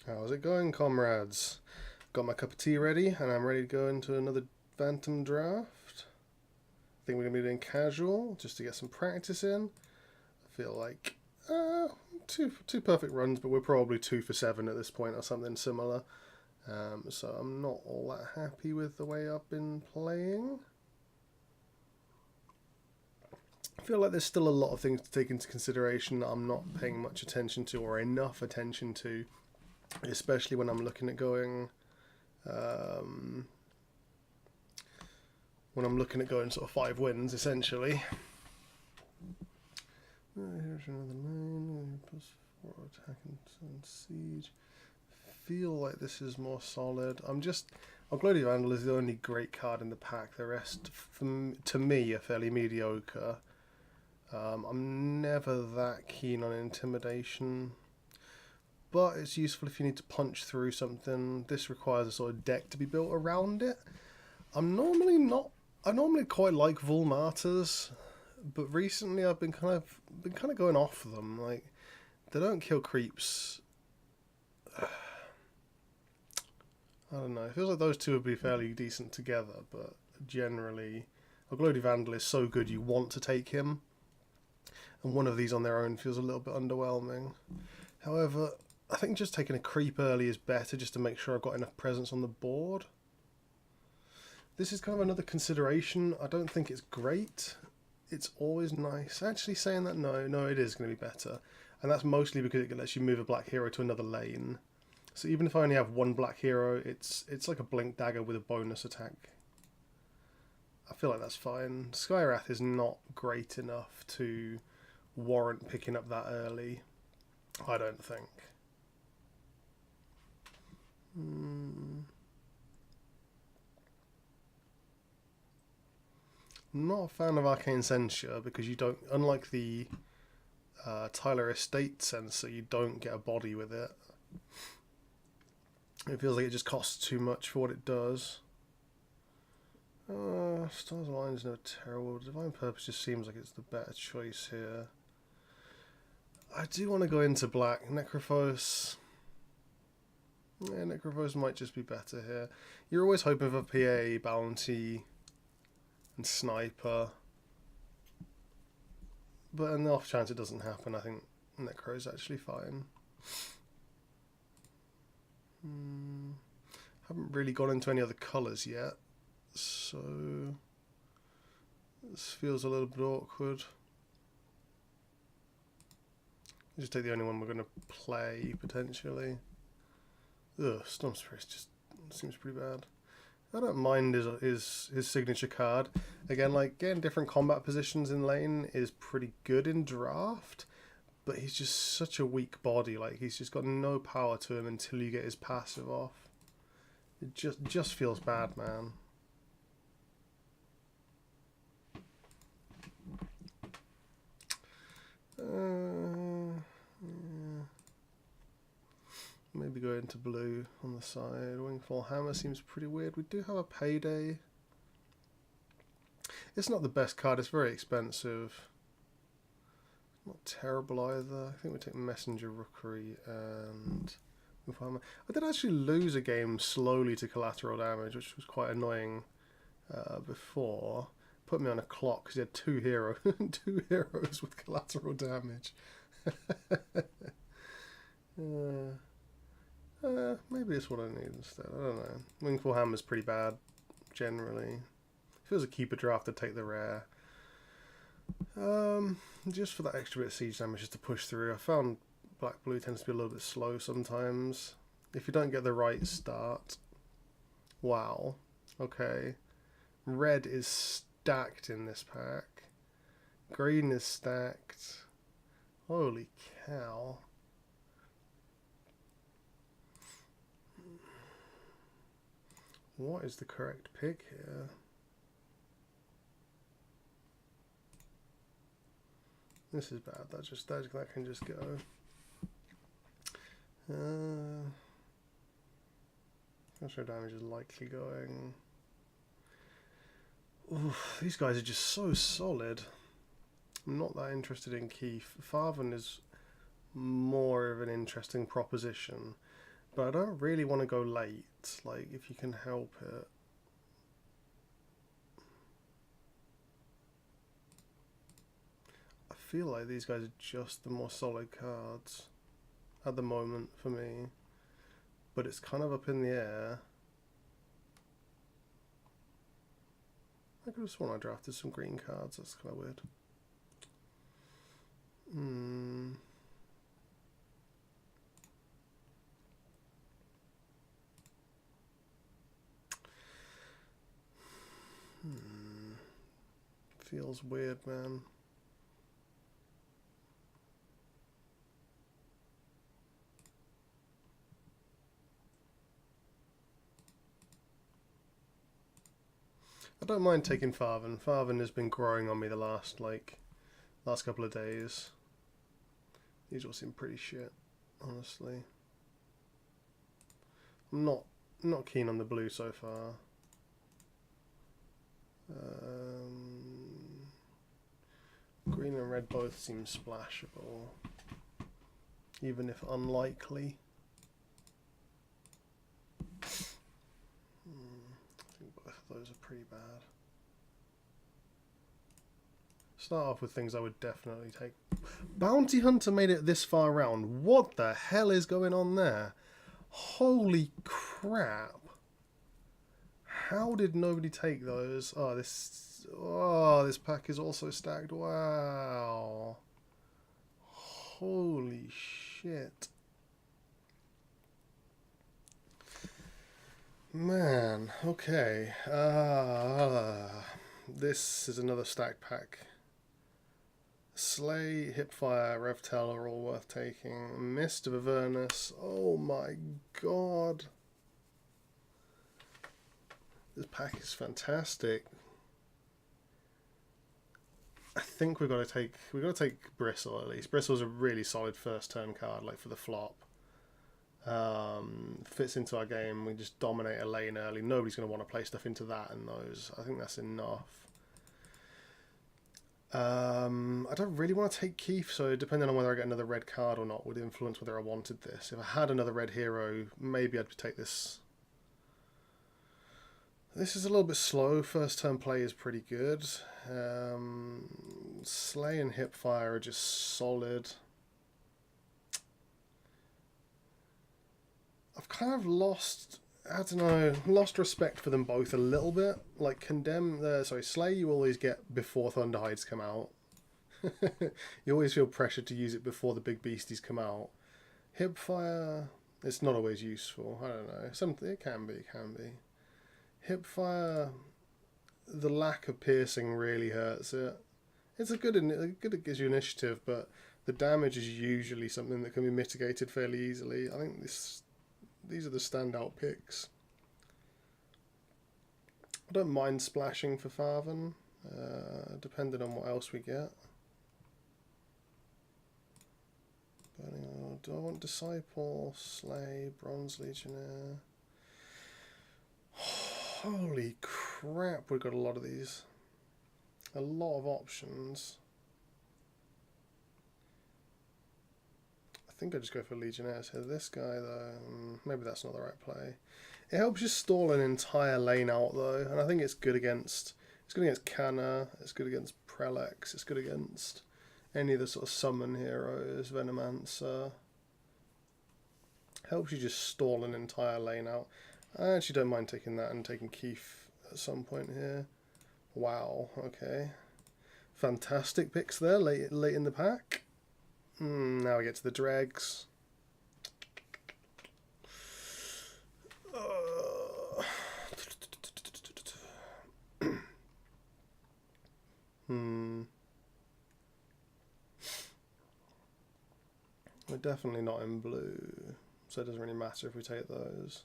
How's it going, comrades? Got my cup of tea ready, and I'm ready to go into another Phantom draft. I think we're going to be doing casual, just to get some practice in. I feel like two perfect runs, but we're probably 2 for 7 at this point, or something similar. So I'm not all that happy with the way I've been playing. I feel like there's still a lot of things to take into consideration that I'm not paying much attention to, or enough attention to. Especially when I'm looking at going, sort of 5 wins, essentially. Here's another lane, +4 attack and siege. Feel like this is more solid. Glody Vandal is the only great card in the pack. The rest, to me, are fairly mediocre. I'm never that keen on intimidation. But it's useful if you need to punch through something. This requires a sort of deck to be built around it. I normally quite like Vulmarters, but recently I've been kind of going off them. Like, they don't kill creeps. I don't know. It feels like those two would be fairly decent together, but generally, Glody Vandal is so good you want to take him, and one of these on their own feels a little bit underwhelming. However, I think just taking a creep early is better, just to make sure I've got enough presence on the board. This is kind of another consideration. I don't think it's great. It's always nice. Actually, saying that, no, it is going to be better. And that's mostly because it lets you move a black hero to another lane. So even if I only have one black hero, it's like a blink dagger with a bonus attack. I feel like that's fine. Skywrath is not great enough to warrant picking up that early, I don't think. Not a fan of Arcane Censure because you don't, unlike the Tyler Estate Censor, you don't get a body with it. It feels like it just costs too much for what it does. Stars Align is no terrible. Divine Purpose just seems like it's the better choice here. I do want to go into black. Necrophos. Yeah, Necrophos might just be better here. You're always hoping for PA, Bounty, and Sniper. But on the off chance it doesn't happen, I think Necro is actually fine. Haven't really gone into any other colours yet, so this feels a little bit awkward. Just take the only one we're going to play, potentially. Ugh, Storm Spirit just seems pretty bad. I don't mind his signature card. Again, like, getting different combat positions in lane is pretty good in draft, but he's just such a weak body. Like, he's just got no power to him until you get his passive off. It just feels bad, man. Maybe go into blue on the side. Wingfall Hammer seems pretty weird. We do have a Payday. It's not the best card. It's very expensive. Not terrible either. I think we take Messenger Rookery and Wingfall Hammer. I did actually lose a game slowly to collateral damage, which was quite annoying before. Put me on a clock because he had two heroes with collateral damage. Maybe it's what I need instead. I don't know. Wingfall Hammer's pretty bad, generally. If it was a keeper draft, I'd take the rare. Just for that extra bit of siege damage just to push through. I found black-blue tends to be a little bit slow sometimes. If you don't get the right start. Wow. Okay. Red is stacked in this pack. Green is stacked. Holy cow. What is the correct pick here? This is bad. That can just go. Extra damage is likely going. Oof, these guys are just so solid. I'm not that interested in Keith. Farven is more of an interesting proposition. But I don't really want to go late, like, if you can help it. I feel like these guys are just the more solid cards at the moment for me. But it's kind of up in the air. I could have sworn I drafted some green cards, that's kind of weird. Feels weird, man. I don't mind taking Farven. Farven has been growing on me the last couple of days. These all seem pretty shit, honestly. I'm not keen on the blue so far. Green and red both seem splashable, even if unlikely. I think both of those are pretty bad. Start off with things I would definitely take. Bounty Hunter made it this far round. What the hell is going on there? Holy crap. How did nobody take those? Oh, this pack is also stacked. Wow. Holy shit. Man, okay. This is another stacked pack. Slay, Hipfire, Revtel are all worth taking. Mist of Avernus. Oh my god. This pack is fantastic. I think we've got to take Bristle at least. Bristle's a really solid first turn card, like for the flop. Fits into our game. We just dominate a lane early. Nobody's going to want to play stuff into that and those. I think that's enough. I don't really want to take Keith, so depending on whether I get another red card or not would influence whether I wanted this. If I had another red hero, maybe I'd take this. This is a little bit slow. First turn play is pretty good. Slay and Hipfire are just solid. I've kind of lost respect for them both a little bit. Like Slay you always get before Thunderhides come out. You always feel pressured to use it before the big beasties come out. Hipfire, it's not always useful. I don't know. It can be. Hipfire, the lack of piercing really hurts it. It's it gives you initiative, but the damage is usually something that can be mitigated fairly easily. I think these are the standout picks. I don't mind splashing for Farven, depending on what else we get. Do I want Disciple, Slay, Bronze Legionnaire? Holy crap, we've got a lot of these. A lot of options. I think I just go for Legionnaires here. This guy, though, maybe that's not the right play. It helps you stall an entire lane out, though, and I think it's good against Canna, it's good against Prelex, it's good against any of the sort of summon heroes, Venomancer. Helps you just stall an entire lane out. I actually don't mind taking that and taking Keith at some point here. Wow, okay. Fantastic picks there, late in the pack. Now we get to the dregs. We're definitely not in blue, so it doesn't really matter if we take those.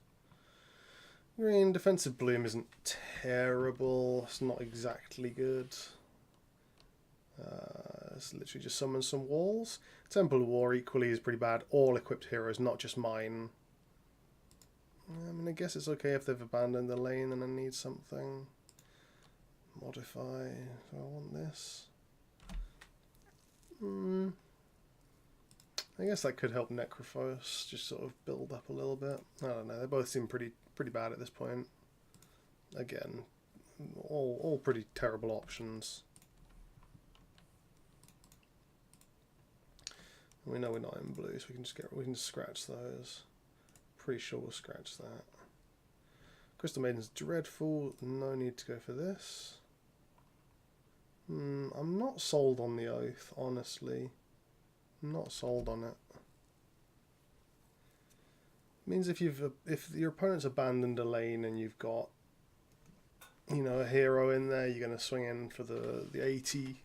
Green, Defensive Bloom isn't terrible. It's not exactly good. It's literally just summon some walls. Temple of War equally is pretty bad. All equipped heroes, not just mine. I mean, I guess it's okay if they've abandoned the lane and I need something. Modify. Do I want this? I guess that could help Necrophos just sort of build up a little bit. I don't know. They both seem pretty bad at this point. Again, all pretty terrible options. We know we're not in blue, so we can just scratch those. Pretty sure we'll scratch that. Crystal Maiden's dreadful. No need to go for this. I'm not sold on the Oath, honestly. I'm not sold on it. It means if your opponent's abandoned a lane and you've got, you know, a hero in there, you're going to swing in for the 80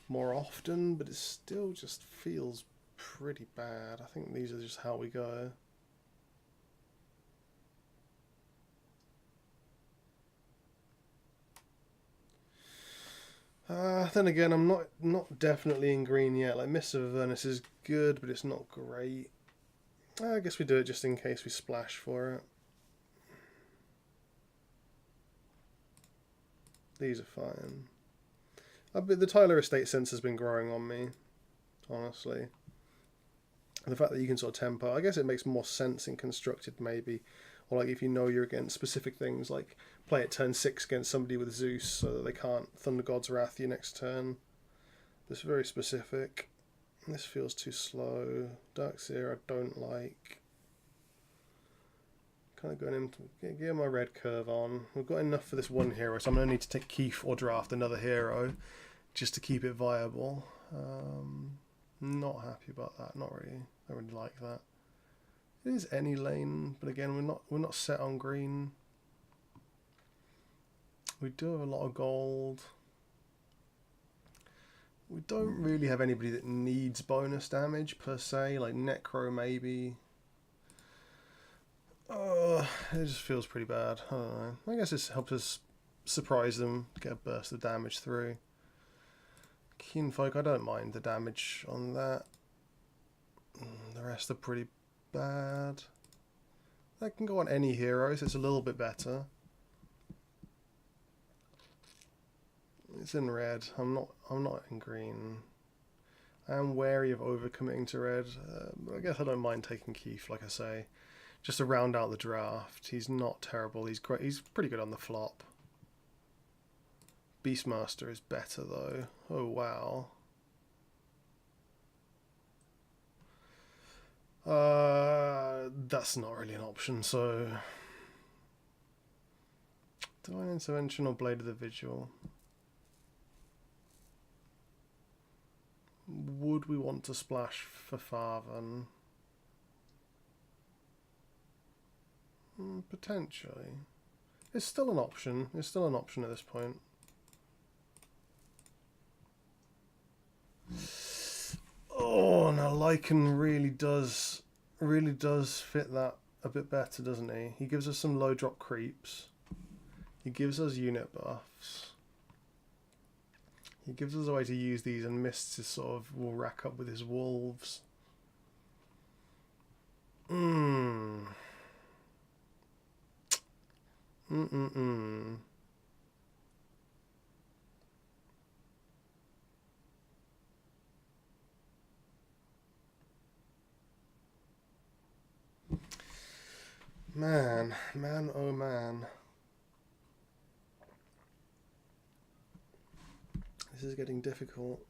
more often, but it still just feels pretty bad. I think these are just how we go. Then again, I'm not definitely in green yet. Like, Mist of Avernus is good, but it's not great. I guess we do it just in case we splash for it. These are fine. The Tyler Estate sense has been growing on me, honestly. The fact that you can sort of tempo, I guess it makes more sense in Constructed maybe. Or like if you know you're against specific things, like play at turn 6 against somebody with Zeus so that they can't Thunder God's Wrath you next turn. This is very specific. This feels too slow. Dark Seer I don't like. Kind of going into get my red curve on. We've got enough for this one hero, so I'm going to need to take Keith or draft another hero just to keep it viable. Not happy about that. Not really. I don't really like that. It is any lane, but again, we're not set on green. We do have a lot of gold. We don't really have anybody that needs bonus damage per se, like Necro maybe. It just feels pretty bad. I don't know. I guess this helps us surprise them, get a burst of damage through. Kinfolk, I don't mind the damage on that. The rest are pretty bad. That can go on any heroes, it's a little bit better. It's in red. I'm not in green. I am wary of overcommitting to red. But I guess I don't mind taking Keith, like I say, just to round out the draft. He's not terrible. He's great. He's pretty good on the flop. Beastmaster is better though. Oh wow. That's not really an option. So, Divine Intervention or Blade of the Vigil? Would we want to splash for Farvan? Potentially. It's still an option. It's still an option at this point. Oh, now Lycan really does fit that a bit better, doesn't he? He gives us some low drop creeps. He gives us unit buffs. He gives us a way to use these, and Mists is sort of will rack up with his wolves. Man, oh man. This is getting difficult.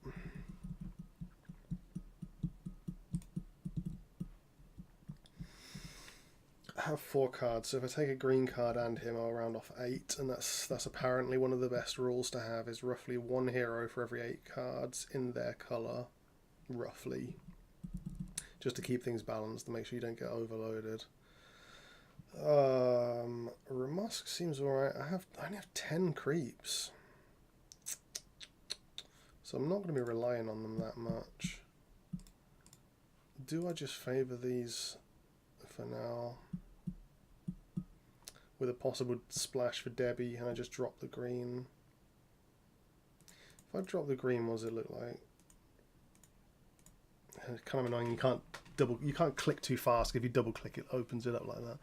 I have 4 cards, so if I take a green card and him, I'll round off 8, and that's apparently one of the best rules to have, is roughly 1 hero for every 8 cards in their colour, roughly. Just to keep things balanced and make sure you don't get overloaded. Ramusk seems alright. I only have 10 creeps. So I'm not going to be relying on them that much. Do I just favour these for now? With a possible splash for Debbi, and I just drop the green. If I drop the green, what does it look like? It's kind of annoying. You can't click too fast. If you double click, it opens it up like that.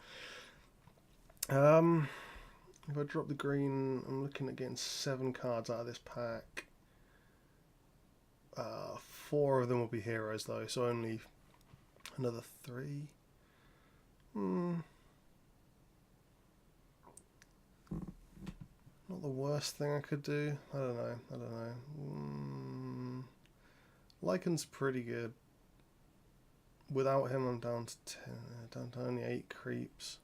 If I drop the green, I'm looking at getting 7 cards out of this pack. 4 of them will be heroes though, so only Another 3. Not the worst thing I could do. I don't know. Lycan's pretty good. Without him, I'm down to 10. Down to only 8 creeps.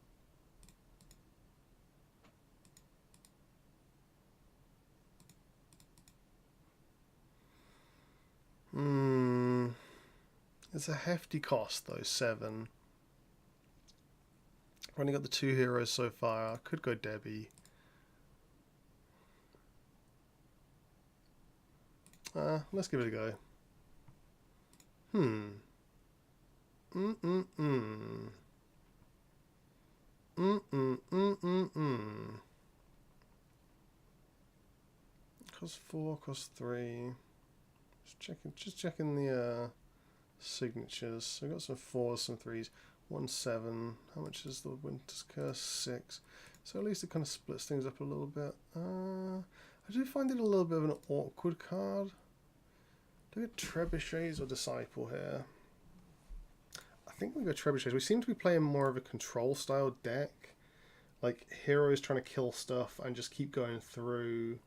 It's a hefty cost though, 7. I've only got the 2 heroes so far. I could go Debbi. Let's give it a go. Cost 4, cost 3. Just checking the signatures. So we've got some 4s, some 3s. 1, 7. How much is the Winter's Curse? 6. So at least it kind of splits things up a little bit. I do find it a little bit of an awkward card. Do we get Trebuchets or Disciple here? I think we go Trebuchets. We seem to be playing more of a control style deck. Like heroes trying to kill stuff and just keep going through.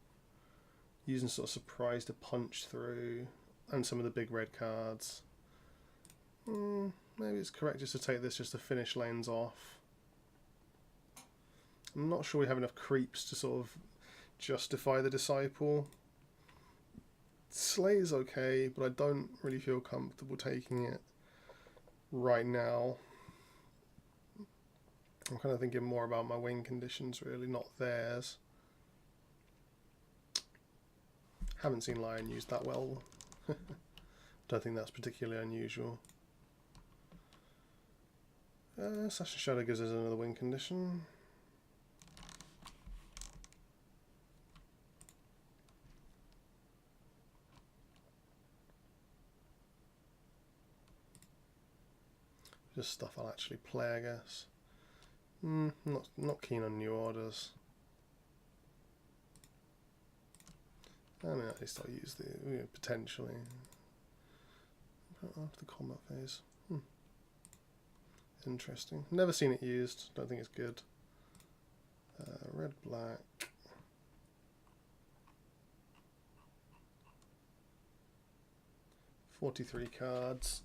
Using sort of surprise to punch through. And some of the big red cards. Maybe it's correct just to take this just to finish lanes off. I'm not sure we have enough creeps to sort of justify the Disciple. Slay is okay, but I don't really feel comfortable taking it right now. I'm kind of thinking more about my win conditions really, not theirs. Haven't seen Lion used that well. Don't think that's particularly unusual. Slash and Shadow gives us another win condition. Just stuff I'll actually play, I guess. Not keen on new orders. I mean, at least I'll use the potentially after the combat phase. Interesting. Never seen it used. Don't think it's good. Red, black. $43 cards.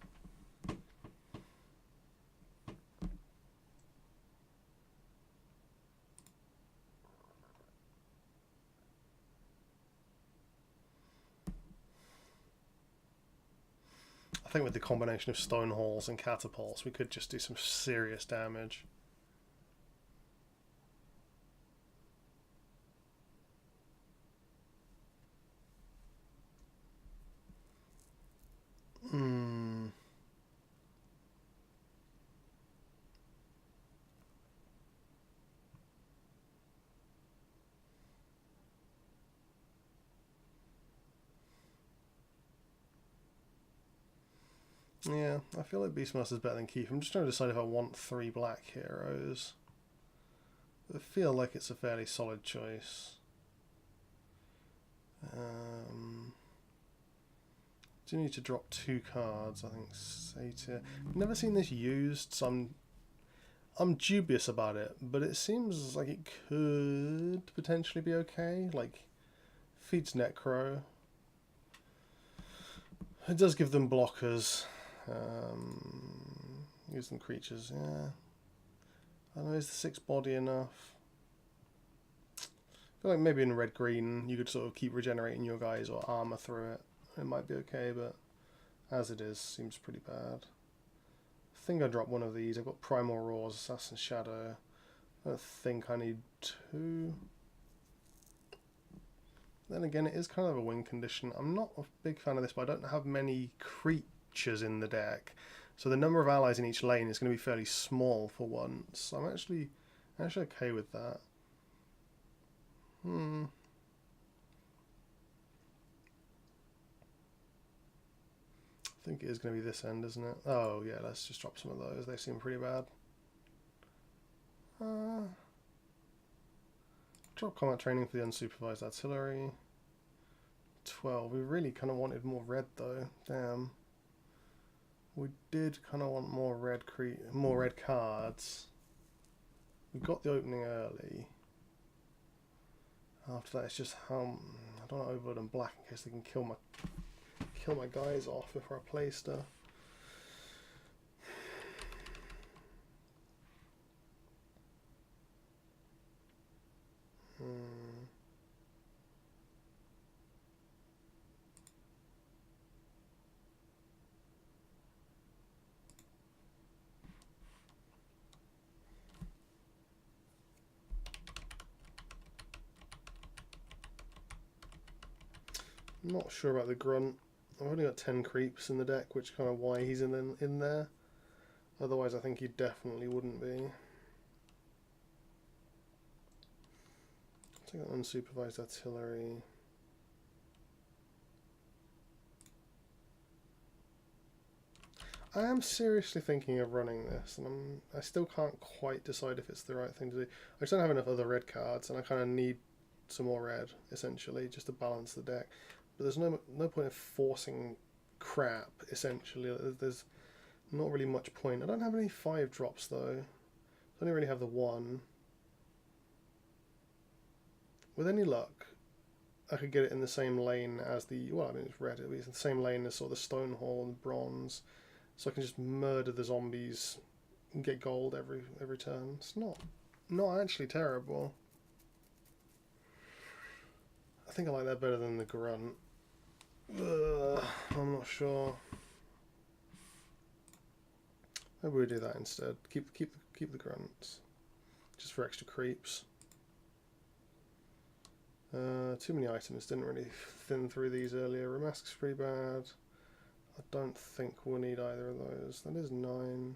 I think with the combination of stone halls and catapults, we could just do some serious damage. Yeah, I feel like Beastmaster is better than Keith. I'm just trying to decide if I want 3 black heroes. I feel like it's a fairly solid choice. Do need to drop 2 cards, I think. Satyr. I've never seen this used, so I'm dubious about it, but it seems like it could potentially be okay. Like, feeds Necro. It does give them blockers. Use them creatures, yeah. I don't know, is the 6 body enough? I feel like maybe in red-green you could sort of keep regenerating your guys or armor through it. It might be okay, but as it is, seems pretty bad. I think I dropped one of these. I've got Primal Roars, Assassin's Shadow. I don't think I need 2. Then again, it is kind of a win condition. I'm not a big fan of this, but I don't have many creatures in the deck. So the number of allies in each lane is going to be fairly small for once. I'm actually okay with that. I think it is going to be this end, isn't it? Oh yeah, let's just drop some of those. They seem pretty bad. Drop combat training for the unsupervised artillery. 12. We really kind of wanted more red though. Damn. We did kind of want more red cards. We got the opening early. After that, it's just how I don't want to overload them black in case they can kill my guys off before I play stuff. I'm not sure about the grunt. I've only got 10 creeps in the deck, which is kind of why he's in there. Otherwise, I think he definitely wouldn't be. Take that unsupervised artillery. I am seriously thinking of running this, and I still can't quite decide if it's the right thing to do. I just don't have enough other red cards, and I kind of need some more red, essentially, just to balance the deck. But there's no point in forcing crap, essentially. There's not really much point. I don't have any 5 drops, though. I only really have the 1. With any luck, I could get it in the same lane as the... Well, I mean, it's red. It's in the same lane as sort of the stone hall and bronze. So I can just murder the zombies and get gold every turn. It's not actually terrible. I think I like that better than the grunt. I'm not sure. Maybe we do that instead. Keep the grunts, just for extra creeps. Too many items. Didn't really thin through these earlier. Remask's pretty bad. I don't think we'll need either of those. That is 9.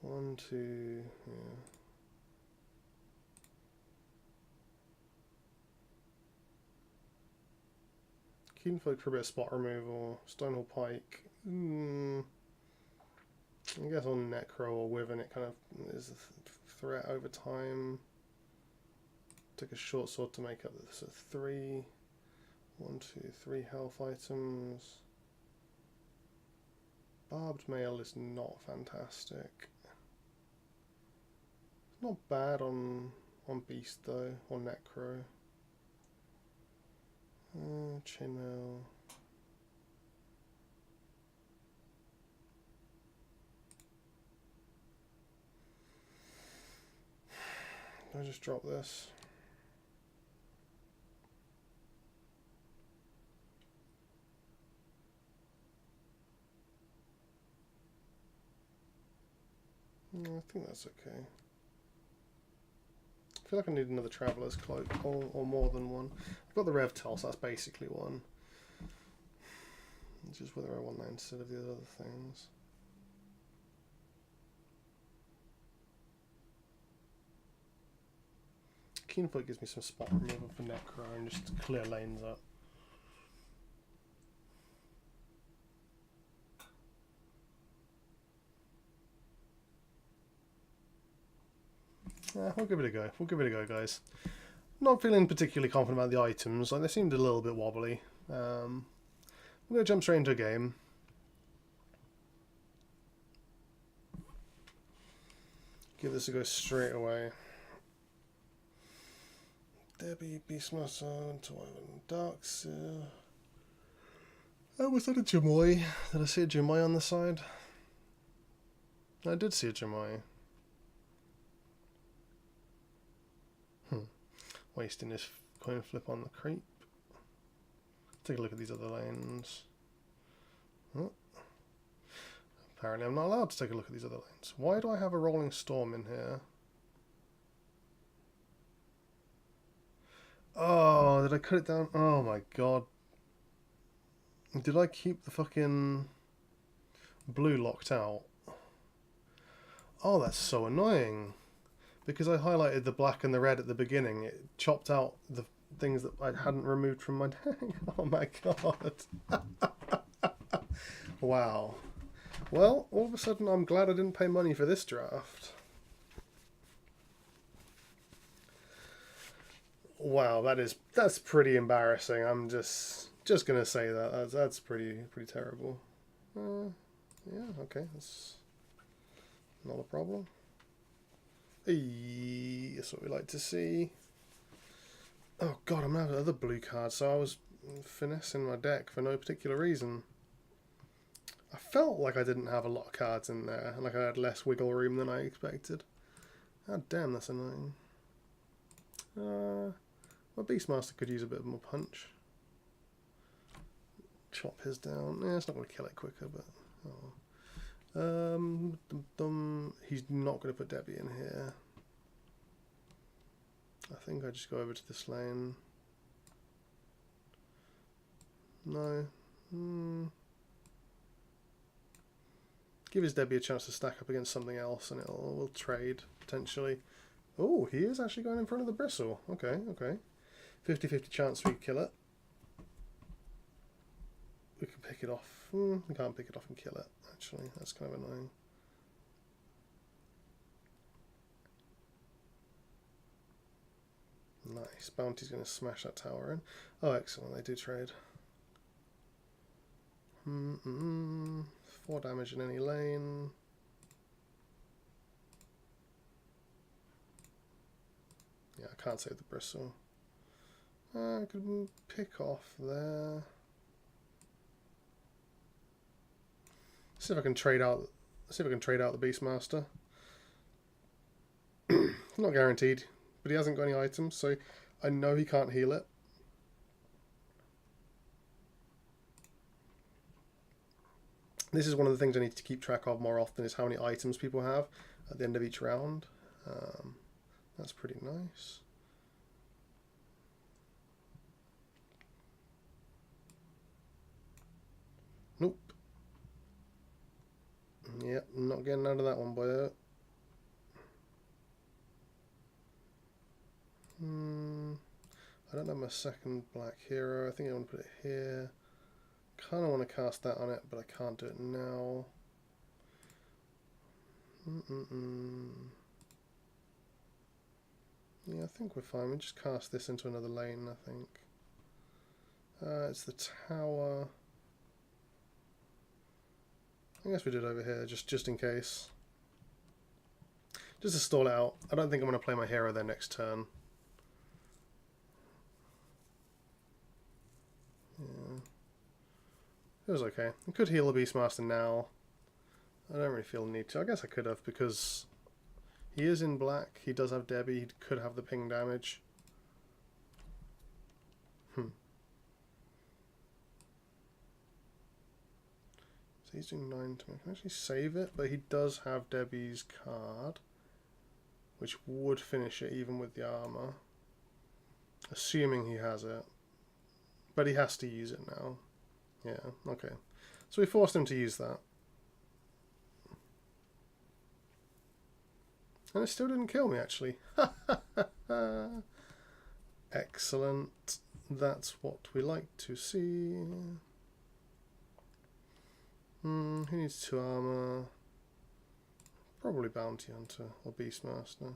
1, 2. Yeah. Keen folk for a bit of spot removal. Stonehall Pike. I guess on Necro or Wyvern it kind of is a threat over time. Take a short sword to make up this. So 3. 1, 2, 3 health items. Barbed mail is not fantastic. It's not bad on Beast though, or Necro. Chainmail. Can I just drop this? I think that's okay. I feel like I need another Traveller's Cloak, or more than one. I've got the Revtal, so that's basically one. It's just whether I want that instead of the other things. Keenfoot gives me some spot removal for Necro and just to clear lanes up. Yeah, we'll give it a go. We'll give it a go, guys. Not feeling particularly confident about the items. Like, they seemed a little bit wobbly. We're going to jump straight into a game. Give this a go straight away. Debbi, Beastmaster, WinterWyvern, Dark Seer. Oh, was that a Jamoy? Did I see a Jamoy on the side? I did see a Jamoy. Wasting his coin flip on the creep. Take a look at these other lanes. Oh. Apparently I'm not allowed to take a look at these other lanes. Why do I have a Rolling Storm in here? Oh, did I cut it down? Oh my god. Did I keep the fucking blue locked out? Oh, that's so annoying. Because I highlighted the black and the red at the beginning, it chopped out the things that I hadn't removed from my deck. Oh my god. Wow. Well, all of a sudden I'm glad I didn't pay money for this draft. Wow, that's pretty embarrassing. I'm just gonna say that. That's pretty terrible. Yeah, okay, that's not a problem. Hey, that's what we like to see. Oh god, I'm having other blue cards, so I was finessing my deck for no particular reason. I felt like I didn't have a lot of cards in there, like I had less wiggle room than I expected. Ah, damn, that's annoying. My Beastmaster could use a bit more punch. Chop his down. Yeah, it's not going to kill it quicker, but... Oh. He's not going to put Debbi in here. I think I just go over to this lane. No. Give his Debbi a chance to stack up against something else and we'll trade, potentially. Oh, he is actually going in front of the Bristle. Okay, okay. 50-50 chance we kill it. We can pick it off. We can't pick it off and kill it, actually. That's kind of annoying. Nice. Bounty's going to smash that tower in. Oh, excellent. They do trade. 4 damage in any lane. Yeah, I can't save the Bristle. I could pick off there. See if I can trade out. See if I can trade out the Beastmaster. Not guaranteed, but he hasn't got any items, so I know he can't heal it. This is one of the things I need to keep track of more often, is how many items people have at the end of each round. That's pretty nice. Nope. Yep, not getting out of that one, boy. I don't have my second black hero. I think I want to put it here. Kind of want to cast that on it, but I can't do it now. Yeah, I think we're fine. We just cast this into another lane, I think. It's the tower. I guess we did over here, just in case. Just to stall it out. I don't think I'm going to play my hero there next turn. Yeah. It was okay. I could heal the Beastmaster now. I don't really feel the need to. I guess I could have, because he is in black. He does have Debbi. He could have the ping damage. So he's doing 9 to me. I can actually save it, but he does have Debbi's card, which would finish it even with the armor. Assuming he has it. But he has to use it now. Yeah, okay. So we forced him to use that. And it still didn't kill me, actually. Excellent. That's what we like to see. Who needs 2 armor? Probably Bounty Hunter or Beastmaster.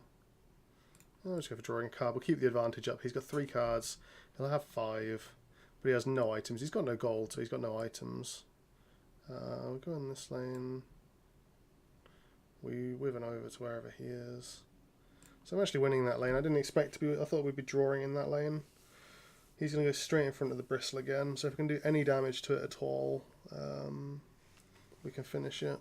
I'll just go for drawing a card. We'll keep the advantage up. He's got 3 cards. He'll have 5. But he has no items. He's got no gold, so he's got no items. We'll go in this lane. We Wyvern over to wherever he is. So I'm actually winning that lane. I didn't expect to be... I thought we'd be drawing in that lane. He's going to go straight in front of the Bristle again. So if we can do any damage to it at all, we can finish it.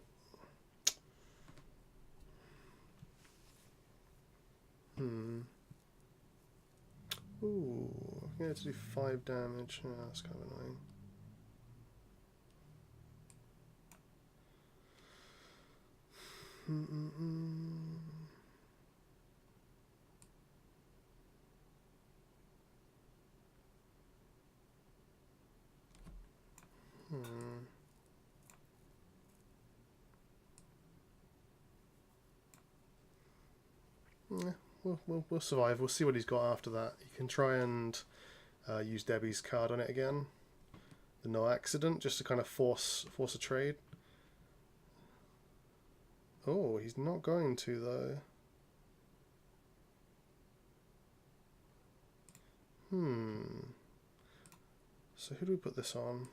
Ooh, I'm going to do 5 damage. Oh, that's kind of annoying. Yeah, we'll survive. We'll see what he's got after that. You can try and use Debbi's card on it again, the no accident, just to kind of force a trade. Oh, he's not going to though. So who do we put this on?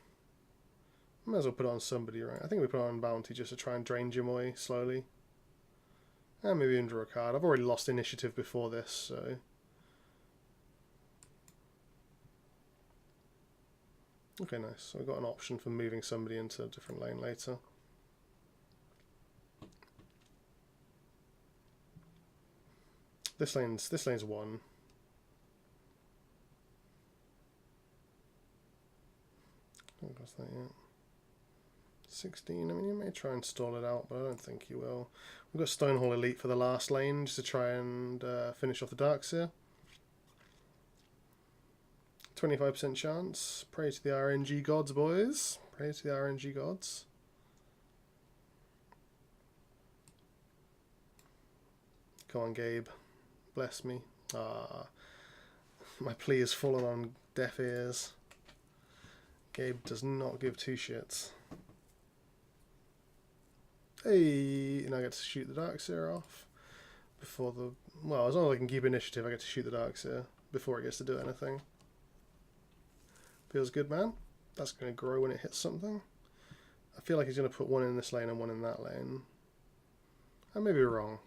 Might as well put it on somebody, right? I think we put it on Bounty just to try and drain Jimoy slowly. And maybe even draw a card. I've already lost initiative before this, so... Okay, nice. So we've got an option for moving somebody into a different lane later. This lane's 1. Haven't got that yet. 16. I mean, you may try and stall it out, but I don't think you will. We've got Stonehall Elite for the last lane, just to try and finish off the Darkseer. 25% chance. Pray to the RNG gods, boys. Pray to the RNG gods. Come on, Gabe. Bless me. Ah, my plea has fallen on deaf ears. Gabe does not give two shits. Hey, and I get to shoot the Darkseer off before the... Well, as long as I can keep initiative, I get to shoot the Darkseer before it gets to do anything. Feels good, man. That's going to grow when it hits something. I feel like he's going to put one in this lane and one in that lane. I may be wrong.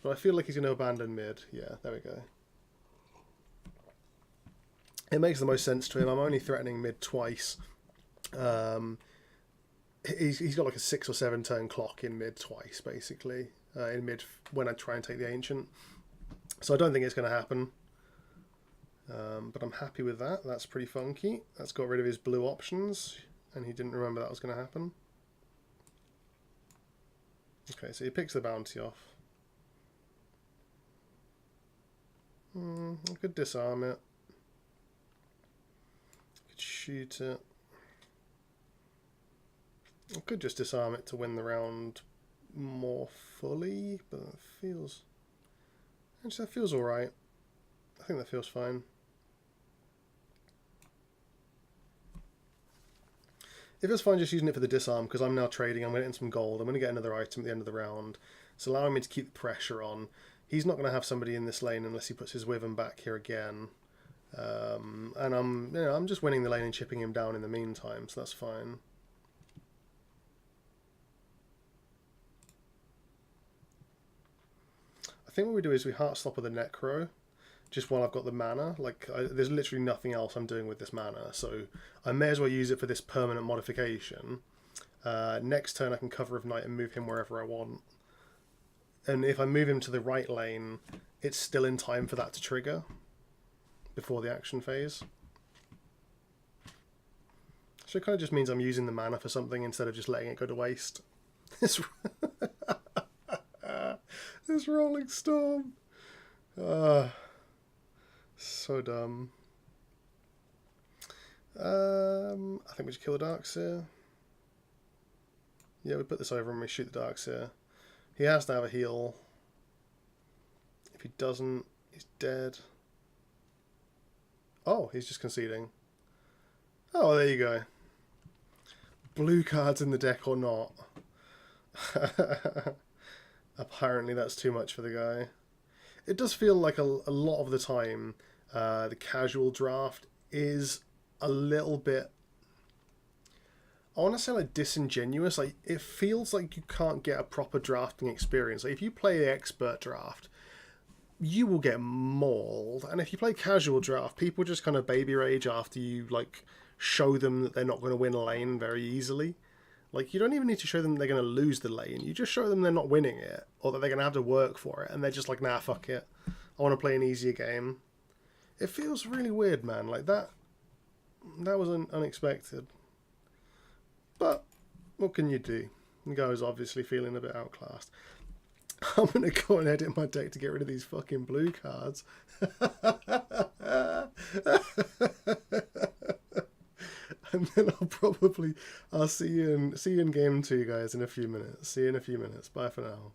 But I feel like he's going to abandon mid. Yeah, there we go. It makes the most sense to him. I'm only threatening mid twice. He's got like a 6 or 7 turn clock in mid twice, basically. In mid when I try and take the Ancient. So I don't think it's going to happen. But I'm happy with that. That's pretty funky. That's got rid of his blue options. And he didn't remember that was going to happen. Okay, so he picks the Bounty off. I could disarm it. I could shoot it. I could just disarm it to win the round more fully, but that feels... Actually, that feels alright. I think that feels fine. It feels fine just using it for the disarm, because I'm now trading, I'm going to get some gold, I'm going to get another item at the end of the round. It's allowing me to keep the pressure on. He's not going to have somebody in this lane unless he puts his Wyvern back here again. And I'm just winning the lane and chipping him down in the meantime, so that's fine. I think what we do is we Heartstopper the Necro, just while I've got the mana. Like, there's literally nothing else I'm doing with this mana, so I may as well use it for this permanent modification. Next turn I can Cover of Night and move him wherever I want. And if I move him to the right lane, it's still in time for that to trigger before the action phase. So it kind of just means I'm using the mana for something instead of just letting it go to waste. This Rolling Storm. So dumb. I think we just kill the Darkseer. Yeah, we put this over and we shoot the Darkseer. He has to have a heal. If he doesn't, he's dead. Oh, he's just conceding. Oh, there you go. Blue cards in the deck or not. Apparently that's too much for the guy. It does feel like a lot of the time the casual draft is a little bit, I want to say, like, disingenuous. Like, it feels like you can't get a proper drafting experience. Like, if you play the expert draft, you will get mauled. And if you play casual draft, people just kind of baby rage after you, like, show them that they're not going to win a lane very easily. Like, you don't even need to show them they're going to lose the lane. You just show them they're not winning it, or that they're going to have to work for it, and they're just like, nah, fuck it. I want to play an easier game. It feels really weird, man. Like, that was unexpected. But what can you do? The guy was obviously feeling a bit outclassed. I'm going to go and edit my deck to get rid of these fucking blue cards. And then I'll see you in game 2, guys, in a few minutes. See you in a few minutes. Bye for now.